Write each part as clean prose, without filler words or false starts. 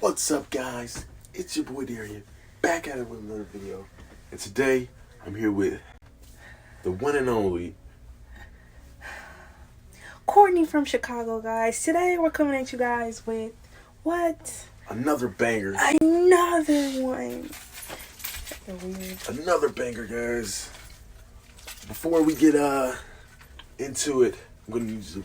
What's up, guys? It's your boy Darian, back at it with another video. And today, I'm here with the one and only Courtney from Chicago, guys. Today, we're coming at you guys with what? another banger. Another one. Weird. Another banger, guys. Before we get into it, I'm going to need you to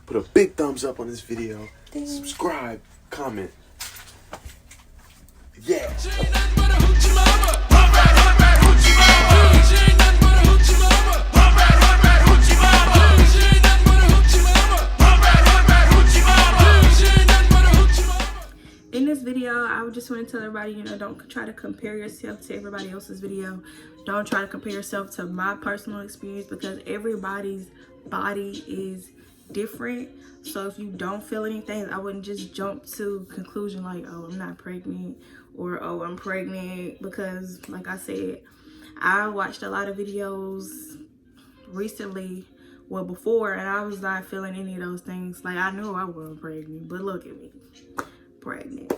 put a big thumbs up on this video. Ding. Subscribe, comment. Yeah. In this video, I just want to tell everybody, don't try to compare yourself to everybody else's video. Don't try to compare yourself to my personal experience, because everybody's body is different. So if you don't feel anything, I wouldn't just jump to conclusion like, oh, I'm not pregnant, or oh, I'm pregnant, because like I said, I watched a lot of videos recently, well before, and I was not feeling any of those things. Like, I knew I wasn't pregnant, but look at me, pregnant.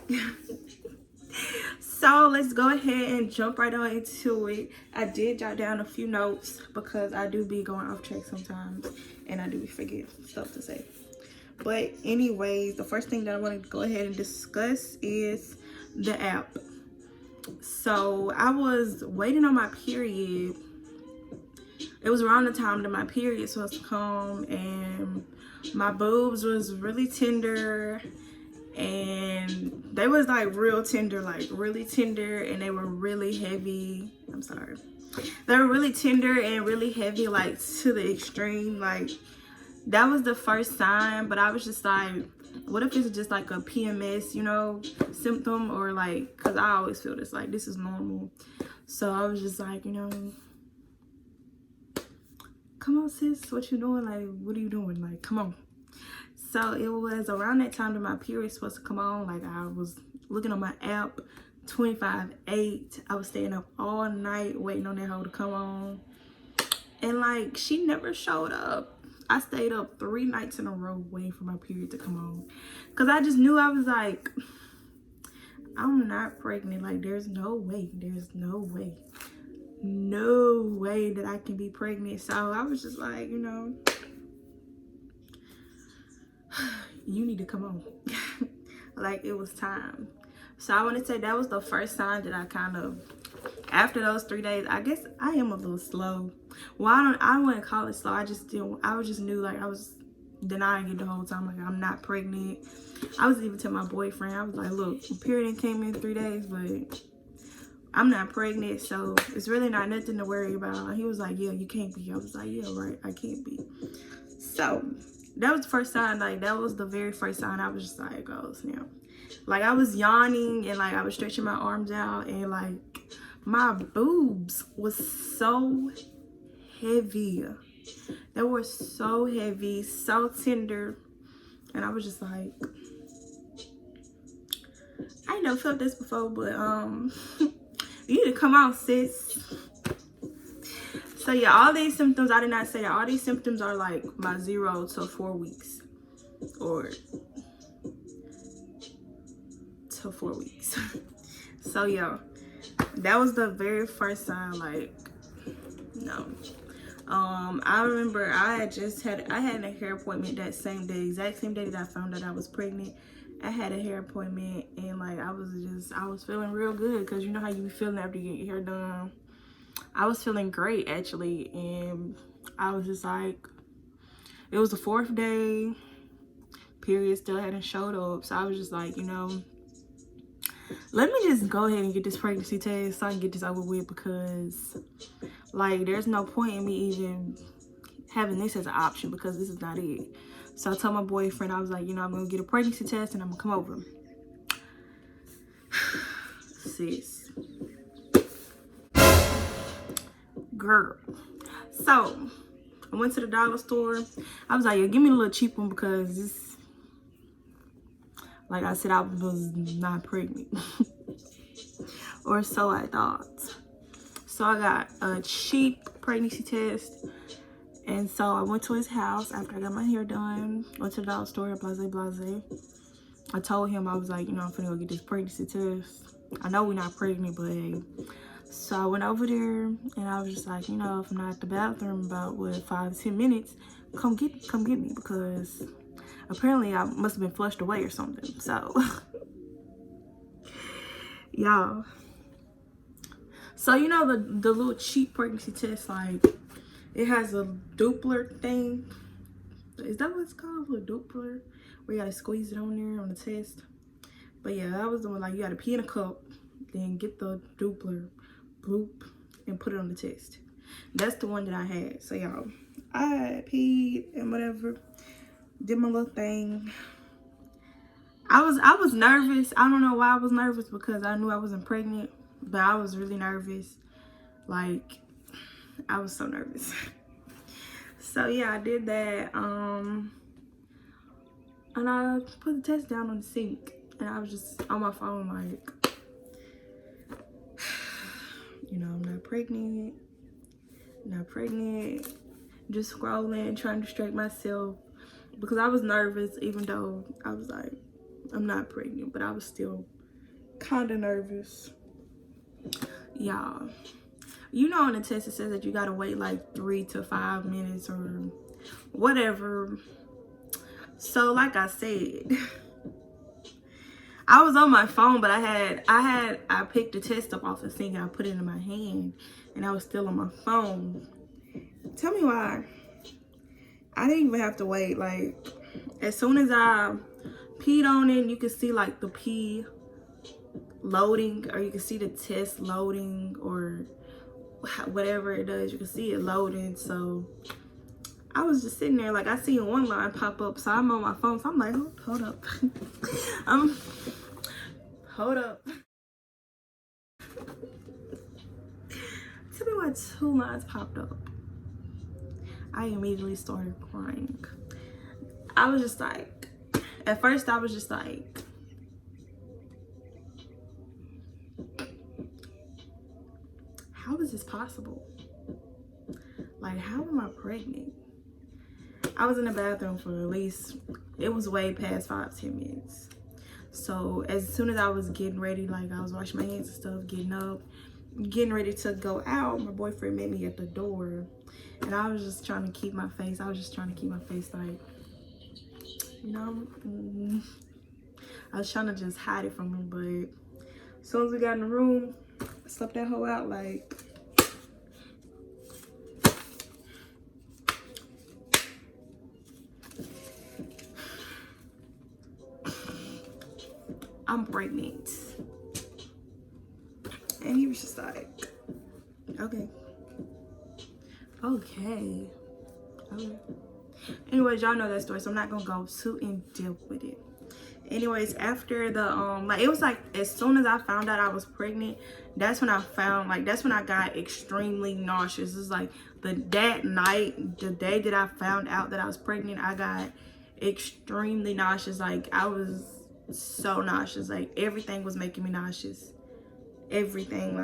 So let's go ahead and jump right on into it. I did jot down a few notes because I do be going off track sometimes, and I do forget stuff to say. But anyways, the first thing that I want to go ahead and discuss is the app. So I was waiting on my period. It was around the time that my period was supposed to come, and my boobs was really tender, and they was like real tender, like really tender, and they were really heavy. I'm sorry. They were really tender and really heavy, like to the extreme. Like, that was the first sign, but I was just like, what if it's just like a PMS, symptom, or like, because I always feel this, like, this is normal. So I was just like, come on, sis, what you doing? Like, what are you doing? Like, come on. So it was around that time that my period was supposed to come on. Like, I was looking on my app, 25/8. I was staying up all night waiting on that hoe to come on. And like, she never showed up. I stayed up 3 nights in a row waiting for my period to come on. Because I just knew, I was like, I'm not pregnant. Like, there's no way. There's no way. No way that I can be pregnant. So I was just like, you need to come on. Like, it was time. So I want to say that was the first sign that I kind of, after those 3 days, I guess I am a little slow. Well, I wouldn't call it slow. I just knew, like, I was denying it the whole time. Like, I'm not pregnant. I was even telling my boyfriend, I was like, look, my period came in 3 days, but I'm not pregnant, so it's really not nothing to worry about. He was like, yeah, you can't be. I was like, yeah, right, I can't be. So that was the first sign. Like, that was the very first sign. I was just like, oh snap. Like, I was yawning, and like, I was stretching my arms out, and like, my boobs was so heavy. They were so heavy, so tender, and I was just like, I ain't never felt this before, but you need to come out, sis. So yeah, all these symptoms, I did not say that. All these symptoms are like my 0 to 4 weeks, or to 4 weeks. So yeah, that was the very first sign. Like, no. I remember I had a hair appointment that same day, exact same day that I found out I was pregnant. I had a hair appointment, and like, I was feeling real good, because you know how you be feeling after you get your hair done. I was feeling great, actually, and I was just like, it was the 4th day, period still hadn't showed up, so I was just like, let me just go ahead and get this pregnancy test so I can get this over with, because like, there's no point in me even having this as an option, because this is not it. So I told my boyfriend, I was like, I'm gonna get a pregnancy test and I'm gonna come over. Sis. Girl. So I went to the dollar store. I was like, yeah, give me a little cheap one, because this, like I said, I was not pregnant. Or so I thought. So I got a cheap pregnancy test. And so I went to his house after I got my hair done. Went to the dollar store, blase, blase. I told him, I was like, you know, I'm finna go get this pregnancy test. I know we're not pregnant, but hey. So I went over there and I was just like, you know, if I'm not at the bathroom about what 5 to 10 minutes, come get me, because apparently I must have been flushed away or something. So y'all, so you know the little cheap pregnancy test, like it has a Doppler thing. Is that what it's called? A Doppler, where you gotta squeeze it on there on the test. But yeah, that was the one, like you gotta pee in a cup, then get the Doppler bloop and put it on the test. That's the one that I had. So y'all, I peed and whatever, did my little thing. I was nervous. I don't know why I was nervous, because I knew I wasn't pregnant, but I was really nervous. Like, I was so nervous. So yeah, I did that. And I put the test down on the sink, and I was just on my phone like, you know, I'm not pregnant, just scrolling, trying to distract myself, because I was nervous, even though I was like, I'm not pregnant, but I was still kind of nervous. Y'all, you know, on the test it says that you gotta wait like 3 to 5 minutes or whatever. So like I said, I was on my phone, but I picked the test up off the sink and I put it in my hand, and I was still on my phone. Tell me why. I didn't even have to wait. Like, as soon as I peed on it, you could see like the pee loading, or you can see the test loading, or whatever it does, you can see it loading. So I was just sitting there, like I seen one line pop up, so I'm on my phone, so I'm like, hold up. Hold up. Tell me why 2 lines popped up. I immediately started crying. I was just like, at first I was just like, how is this possible? Like, how am I pregnant? I was in the bathroom for at least, it was way past 5 to 10 minutes. So as soon as I was getting ready, like I was washing my hands and stuff, getting up, getting ready to go out, my boyfriend met me at the door, and I was just trying to keep my face. I was just trying to keep my face, like, you know, I was trying to just hide it from him. But as soon as we got in the room, I slept that hoe out. Like, I'm pregnant. And he was just like, okay. Anyways, y'all know that story, so I'm not gonna go too in depth with it. Anyways, after the like, it was like as soon as I found out I was pregnant, that's when I got extremely nauseous. It's like that night, the day that I found out that I was pregnant, I got extremely nauseous. Like, I was so nauseous. Like, everything was making me nauseous. Everything.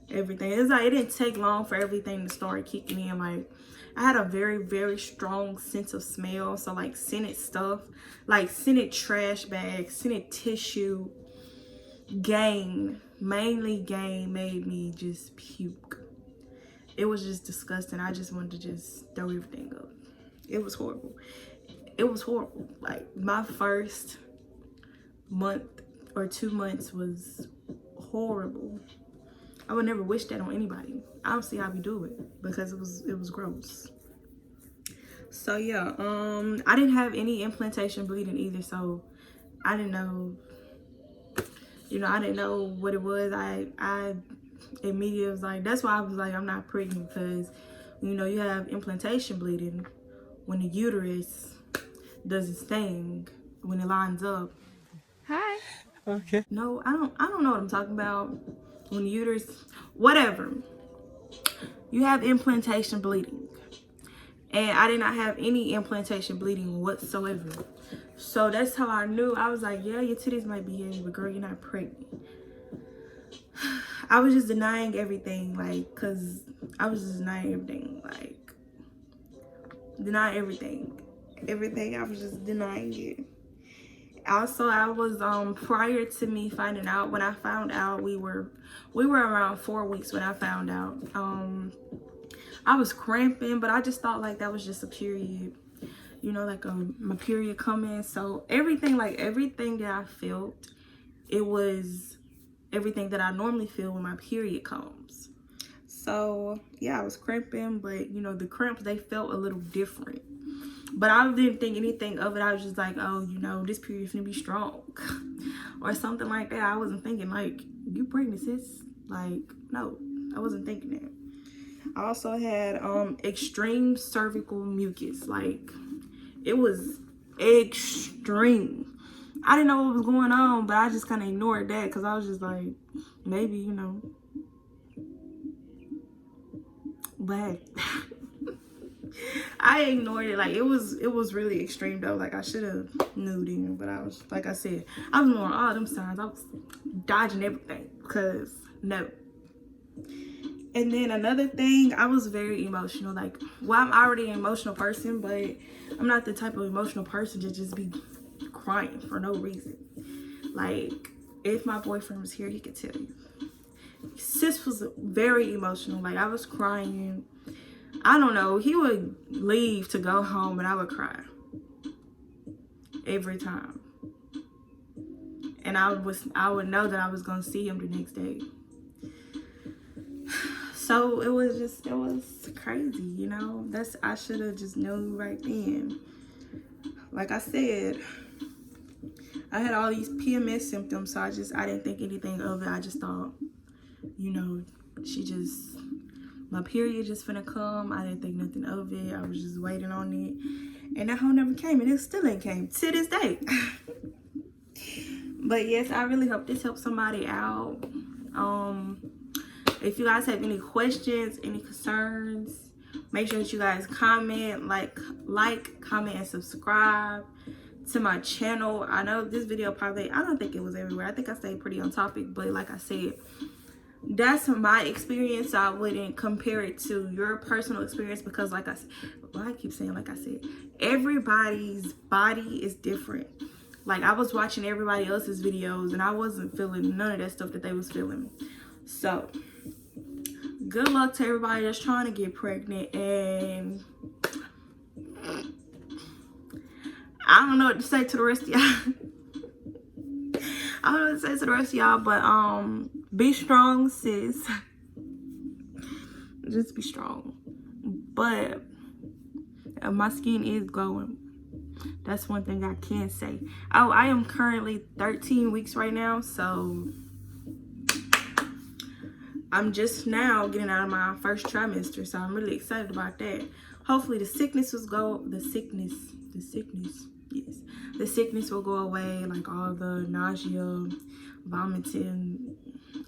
It's like it didn't take long for everything to start kicking in. Like, I had a very, very strong sense of smell. So like scented stuff, like scented trash bags, scented tissue, mainly Gain made me just puke. It was just disgusting. I just wanted to just throw everything up. It was horrible. Like, my first month or 2 months was horrible. I would never wish that on anybody. I don't see how we do it, because it was gross. So yeah, I didn't have any implantation bleeding either, so I didn't know, I didn't know what it was. I immediately was like, that's why I was like, I'm not pregnant, because you have implantation bleeding when the uterus does its thing, when it lines up. Hi. Okay. No, I don't know what I'm talking about. When the uterus, whatever, you have implantation bleeding, and I did not have any implantation bleeding whatsoever. So that's how I knew. I was like, yeah, your titties might be heavy, but girl, you're not pregnant. I was just denying everything, like, cause I was just denying everything, like, denying everything. I was just denying it. Also, I was prior to me finding out, when I found out, we were around 4 weeks when I found out. I was cramping, but I just thought like that was just a period, you know, like my period coming. So everything that I felt, it was everything that I normally feel when my period comes. So yeah, I was cramping, but you know, the cramps, they felt a little different. But I didn't think anything of it. I was just like, oh, you know, this period's gonna be strong or something like that. I wasn't thinking like, you pregnant, sis? Like, no, I wasn't thinking that. I also had extreme cervical mucus. Like, it was extreme. I didn't know what was going on, but I just kind of ignored that because I was just like, maybe, you know. But I ignored it. Like, it was really extreme though. Like, I should have knew then, but I was, like I said, I was ignoring all them signs. I was dodging everything because no. And then another thing, I was very emotional. Like, well, I'm already an emotional person, but I'm not the type of emotional person to just be crying for no reason. Like, if my boyfriend was here, he could tell you. Sis was very emotional. Like, I was crying. I don't know. He would leave to go home and I would cry. Every time. And I would know that I was going to see him the next day. So it was crazy, you know. I should have just known right then. Like I said, I had all these PMS symptoms, so I didn't think anything of it. I just thought, you know, my period just finna come. I didn't think nothing of it. I was just waiting on it. And that hoe never came, and it still ain't came to this day. But yes, I really hope this helps somebody out. If you guys have any questions, any concerns, make sure that you guys comment, like, comment, and subscribe to my channel. I know this video probably, I don't think it was everywhere. I think I stayed pretty on topic, but like I said, that's my experience. So I wouldn't compare it to your personal experience because like I keep saying, like I said, everybody's body is different. Like, I was watching everybody else's videos and I wasn't feeling none of that stuff that they was feeling. So good luck to everybody that's trying to get pregnant. And I don't know what to say to the rest of y'all. I don't know what to say to the rest of y'all, but be strong, sis. Just be strong. But my skin is glowing. That's one thing I can say. Oh, I am currently 13 weeks right now, so I'm just now getting out of my first trimester, so I'm really excited about that. Hopefully the sickness will go away, like all the nausea, vomiting.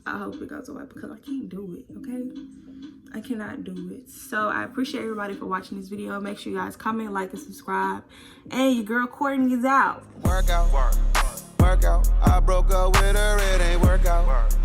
I hope it goes away because I can't do it, okay? I cannot do it. So I appreciate everybody for watching this video. Make sure you guys comment, like, and subscribe. And your girl Courtney is out. Work out. I broke up with her, it ain't work out.